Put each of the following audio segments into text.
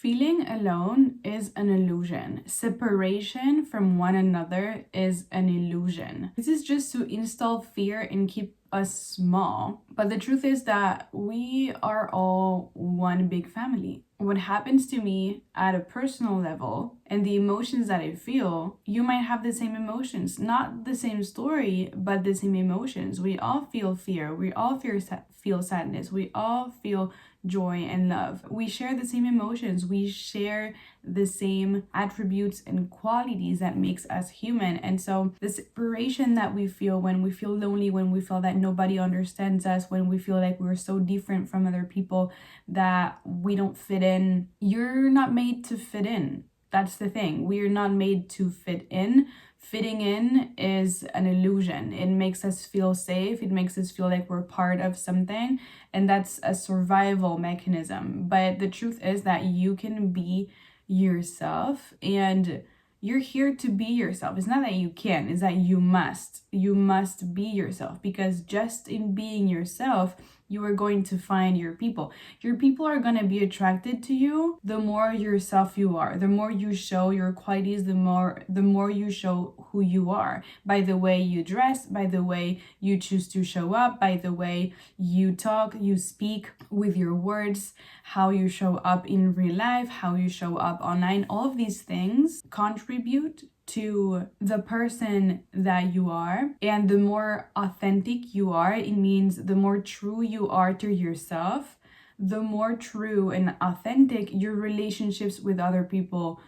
Feeling alone is an illusion. Separation from one another is an illusion. This is just to install fear and keep us small. But the truth is that we are all one big family. What happens to me at a personal level and the emotions that I feel, you might have the same emotions, not the same story, but the same emotions. We all feel fear. We all feel sadness. We all feel joy and love. We share the same emotions. We share the same attributes and qualities that makes us human. And so the separation that we feel when we feel lonely, when we feel that nobody understands us, when we feel like we're so different from other people that we don't fit in, you're not made to fit in. That's the thing. We are not made to fit in. Fitting in is an illusion. It makes us feel safe. It makes us feel like we're part of something. And that's a survival mechanism. But the truth is that you can be yourself, and you're here to be yourself. It's not that you can, it's that you must. You must be yourself, because just in being yourself, you are going to find your people. Your people are going to be attracted to you the more yourself you are. The more you show your qualities, the more you show who you are. By the way you dress, by the way you choose to show up, by the way you talk, you speak with your words, how you show up in real life, how you show up online. All of these things contribute to the person that you are. And the more authentic you are, it means the more true you are to yourself, the more true and authentic your relationships with other people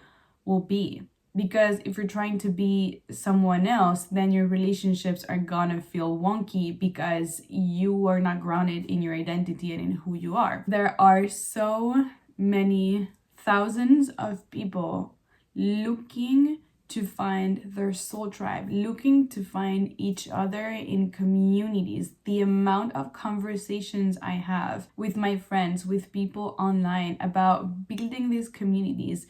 will be. Because if you're trying to be someone else, then your relationships are gonna feel wonky because you are not grounded in your identity and in who you are. There are so many thousands of people looking to find their soul tribe, looking to find each other in communities. The amount of conversations I have with my friends, with people online about building these communities,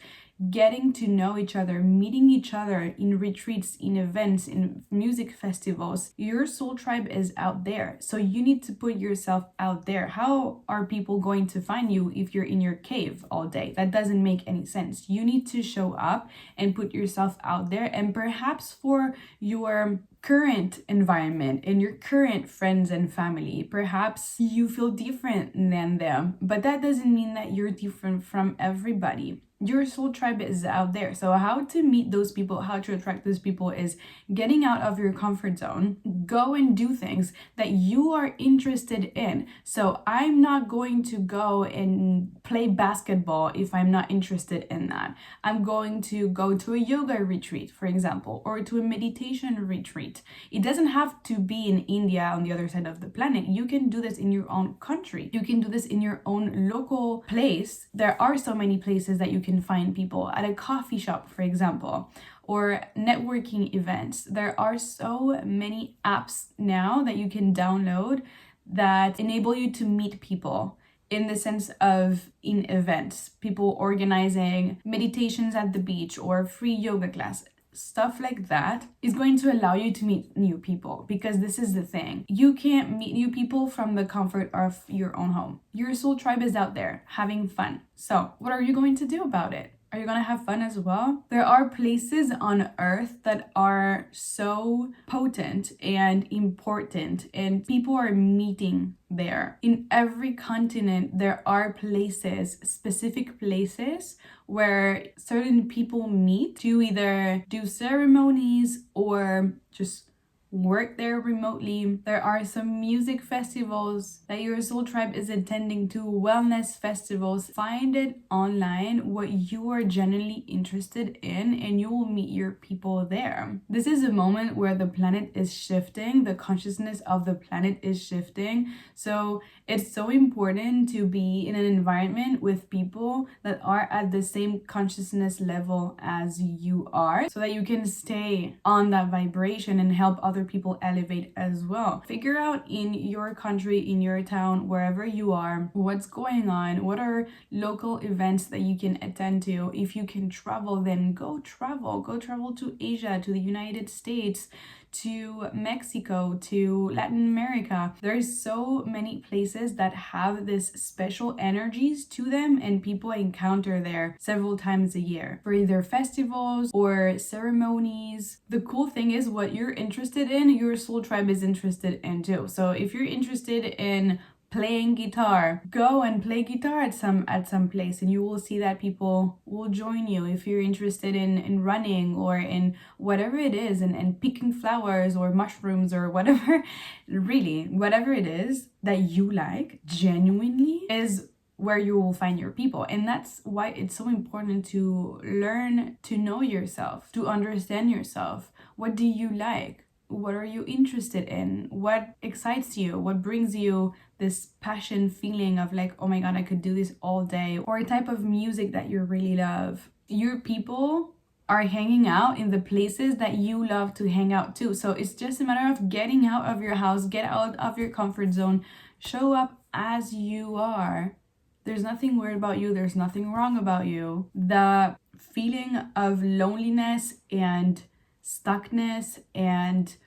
getting to know each other, meeting each other in retreats, in events, in music festivals. Your soul tribe is out there. So you need to put yourself out there. How are people going to find you if you're in your cave all day? That doesn't make any sense. You need to show up and put yourself out there. And perhaps for your current environment and your current friends and family, perhaps you feel different than them, but that doesn't mean that you're different from everybody. Your soul tribe is out there. So how to meet those people, how to attract those people is getting out of your comfort zone. Go and do things that you are interested in. So I'm not going to go and play basketball if I'm not interested in that. I'm going to go to a yoga retreat, for example, or to a meditation retreat. It doesn't have to be in India on the other side of the planet. You can do this in your own country. You can do this in your own local place. There are so many places that you can find people at a coffee shop, for example, or networking events. There are so many apps now that you can download that enable you to meet people, in the sense of in events, people organizing meditations at the beach or free yoga class. Stuff like that is going to allow you to meet new people, because this is the thing. You can't meet new people from the comfort of your own home. Your soul tribe is out there having fun. So what are you going to do about it? Are you going to have fun as well? There are places on earth that are so potent and important, and people are meeting there. In every continent, there are places, specific places, where certain people meet to either do ceremonies or just work there remotely. There are some music festivals that your soul tribe is attending to, wellness festivals. Find it online, what you are genuinely interested in, and you will meet your people there. This is a moment where the planet is shifting, the consciousness of the planet is shifting. So it's so important to be in an environment with people that are at the same consciousness level as you are, so that you can stay on that vibration and help other people elevate as well. Figure out in your country, in your town, wherever you are, what's going on, what are local events that you can attend to. If you can travel, then go travel to Asia, to the United States, to Mexico, to Latin America. There's so many places that have this special energies to them, and people encounter there several times a year for either festivals or ceremonies. The cool thing is, what you're interested in, your soul tribe is interested in too. So if you're interested in playing guitar, go and play guitar at some place, and you will see that people will join you. If you're interested in running or in whatever it is, and picking flowers or mushrooms or whatever, really whatever it is that you like genuinely is where you will find your people. And that's why it's so important to learn to know yourself, to understand yourself. What do you like? What are you interested in? What excites you? What brings you this passion feeling of like, oh my God, I could do this all day? Or a type of music that you really love. Your people are hanging out in the places that you love to hang out too. So it's just a matter of getting out of your house, get out of your comfort zone, show up as you are. There's nothing weird about you. There's nothing wrong about you. The feeling of loneliness and stuckness and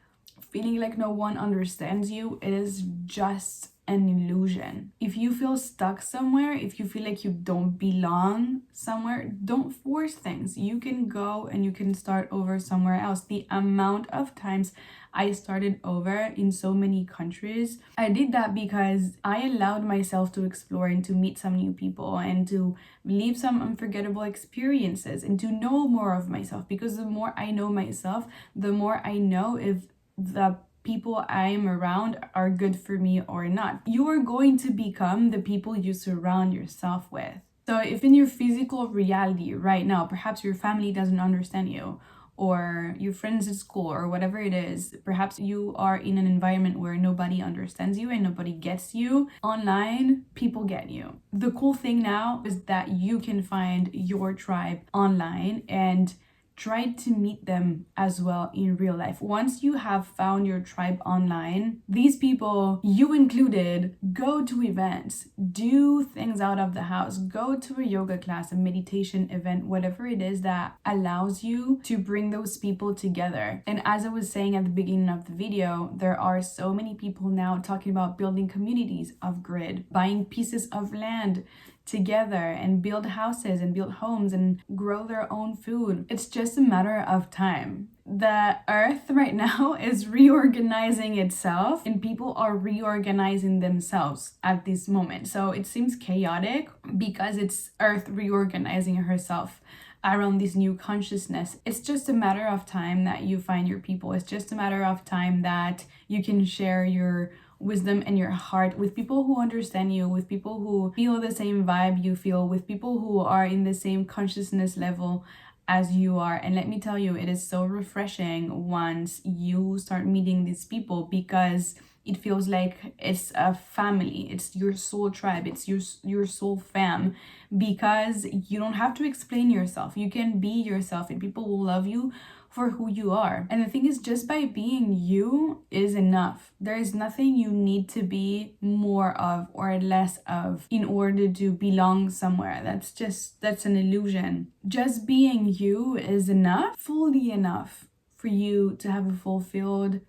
feeling like no one understands you, it is just an illusion. If you feel stuck somewhere, if you feel like you don't belong somewhere, don't force things. You can go and you can start over somewhere else. The amount of times I started over in so many countries, I did that because I allowed myself to explore and to meet some new people and to live some unforgettable experiences and to know more of myself. Because the more I know myself, the more I know if the people I'm around are good for me or not. You are going to become the people you surround yourself with. So if in your physical reality right now, perhaps your family doesn't understand you, or your friends at school, or whatever it is, perhaps you are in an environment where nobody understands you and nobody gets you. Online, people get you. The cool thing now is that you can find your tribe online and try to meet them as well in real life. Once you have found your tribe online, these people, you included, go to events, do things out of the house, go to a yoga class, a meditation event, whatever it is that allows you to bring those people together. And as I was saying at the beginning of the video, there are so many people now talking about building communities of grid, buying pieces of land together and build houses and build homes and grow their own food. It's just a matter of time. The earth right now is reorganizing itself and people are reorganizing themselves at this moment. So it seems chaotic because it's earth reorganizing herself around this new consciousness. It's just a matter of time that you find your people. It's just a matter of time that you can share your wisdom and your heart with people who understand you, with people who feel the same vibe you feel, with people who are in the same consciousness level as you are. And let me tell you, it is so refreshing once you start meeting these people, because it feels like it's a family. It's your soul tribe. It's your soul fam, because you don't have to explain yourself. You can be yourself and people will love you for who you are. And the thing is, just by being you is enough. There is nothing you need to be more of or less of in order to belong somewhere. That's an illusion. Just being you is enough, fully enough, for you to have a fulfilled,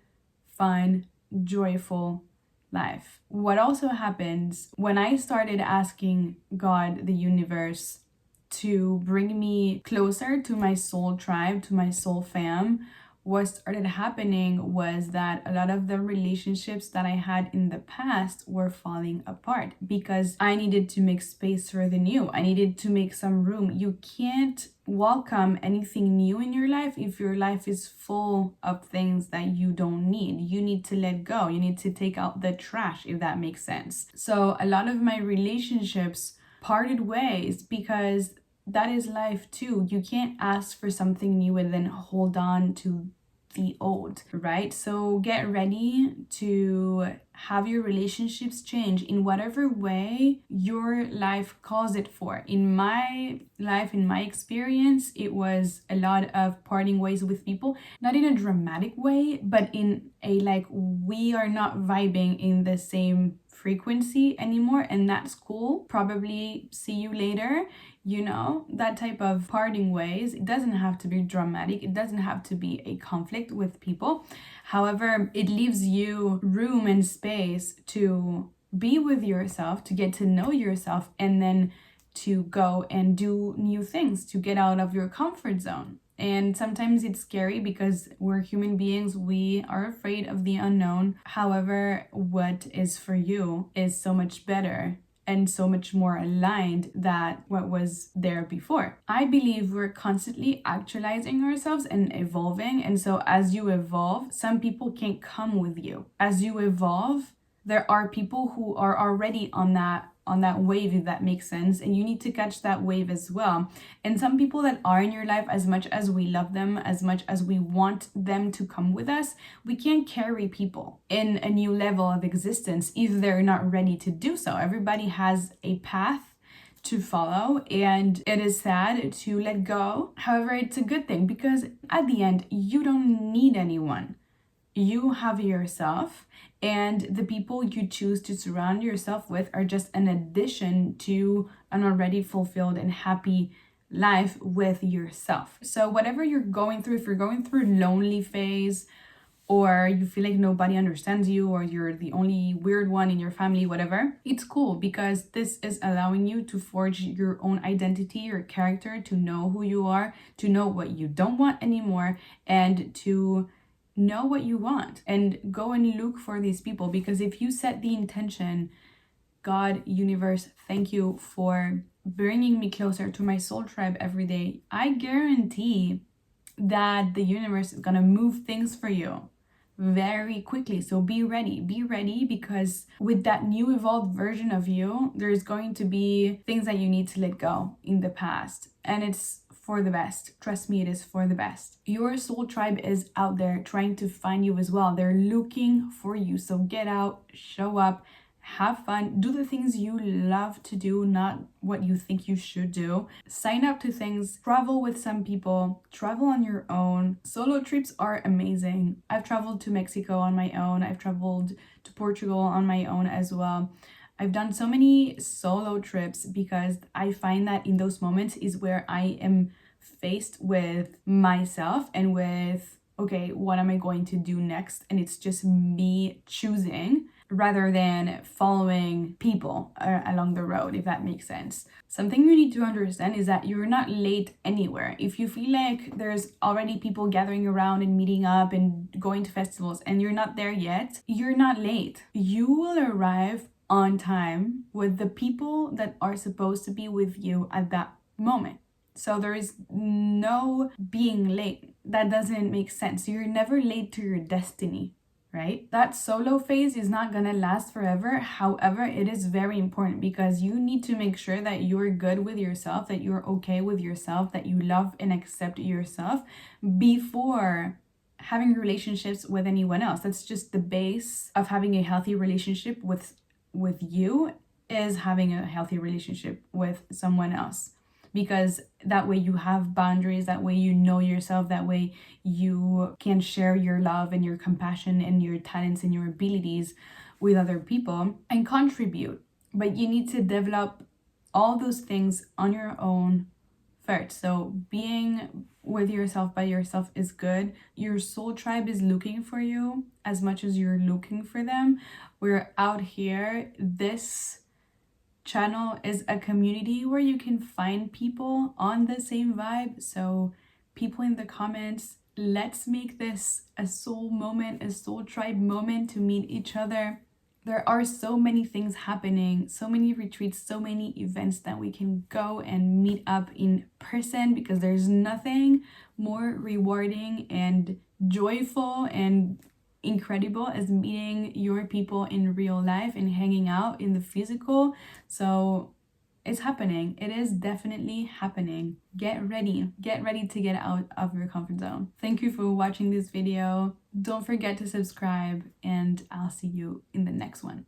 fun, joyful life. What also happens when I started asking God, the universe, to bring me closer to my soul tribe, to my soul fam, what started happening was that a lot of the relationships that I had in the past were falling apart because I needed to make space for the new. I needed to make some room. You can't welcome anything new in your life if your life is full of things that you don't need. You need to let go. You need to take out the trash, if that makes sense. So a lot of my relationships parted ways because that is life too. You can't ask for something new and then hold on to the old, right? So get ready to have your relationships change in whatever way your life calls it for. In my life, in my experience, it was a lot of parting ways with people, not in a dramatic way, but in a like, we are not vibing in the same frequency anymore, and that's cool. Probably see you later. You know, that type of parting ways. It doesn't have to be dramatic. It doesn't have to be a conflict with people. However, it leaves you room and space to be with yourself, to get to know yourself, and then to go and do new things, to get out of your comfort zone. And sometimes it's scary because we're human beings. We are afraid of the unknown. However, what is for you is so much better and so much more aligned than what was there before. I believe we're constantly actualizing ourselves and evolving. And so as you evolve, some people can't come with you. As you evolve, there are people who are already on that wave, if that makes sense, and you need to catch that wave as well. And some people that are in your life, as much as we love them, as much as we want them to come with us, we can't carry people in a new level of existence if they're not ready to do so. Everybody has a path to follow, and it is sad to let go. However, it's a good thing because at the end, you don't need anyone. You have yourself, and the people you choose to surround yourself with are just an addition to an already fulfilled and happy life with yourself. So whatever you're going through, if you're going through a lonely phase, or you feel like nobody understands you, or you're the only weird one in your family, whatever, it's cool because this is allowing you to forge your own identity, your character, to know who you are, to know what you don't want anymore, and to know what you want and go and look for these people. Because if you set the intention, God, universe, thank you for bringing me closer to my soul tribe every day, I guarantee that the universe is gonna move things for you very quickly. So be ready because with that new evolved version of you, there's going to be things that you need to let go in the past, and it's for the best. Trust me, it is for the best. Your soul tribe is out there trying to find you as well. They're looking for you. So get out, show up, have fun, do the things you love to do, not what you think you should do. Sign up to things, travel with some people, travel on your own. Solo trips are amazing. I've traveled to Mexico on my own. I've traveled to Portugal on my own as well. I've done so many solo trips because I find that in those moments is where I am faced with myself and with, okay, what am I going to do next? And it's just me choosing rather than following people along the road, if that makes sense. Something you need to understand is that you're not late anywhere. If you feel like there's already people gathering around and meeting up and going to festivals and you're not there yet, you're not late. You will arrive on time with the people that are supposed to be with you at that moment. So there is no being late. That doesn't make sense. You're never late to your destiny, right? That solo phase is not gonna last forever. However, it is very important because you need to make sure that you're good with yourself, that you're okay with yourself, that you love and accept yourself before having relationships with anyone else. That's just the base of having a healthy relationship with you, is having a healthy relationship with someone else, because that way you have boundaries, that way you know yourself, that way you can share your love and your compassion and your talents and your abilities with other people and contribute. But you need to develop all those things on your own first. So being with yourself by yourself is good. Your soul tribe is looking for you as much as you're looking for them. We're out here. This channel is a community where you can find people on the same vibe. So people in the comments, let's make this a soul moment, a soul tribe moment to meet each other. There are so many things happening, so many retreats, so many events that we can go and meet up in person, because there's nothing more rewarding and joyful and incredible as meeting your people in real life and hanging out in the physical. So It's happening. It is definitely happening. Get ready. Get ready to get out of your comfort zone. Thank you for watching this video. Don't forget to subscribe, and I'll see you in the next one.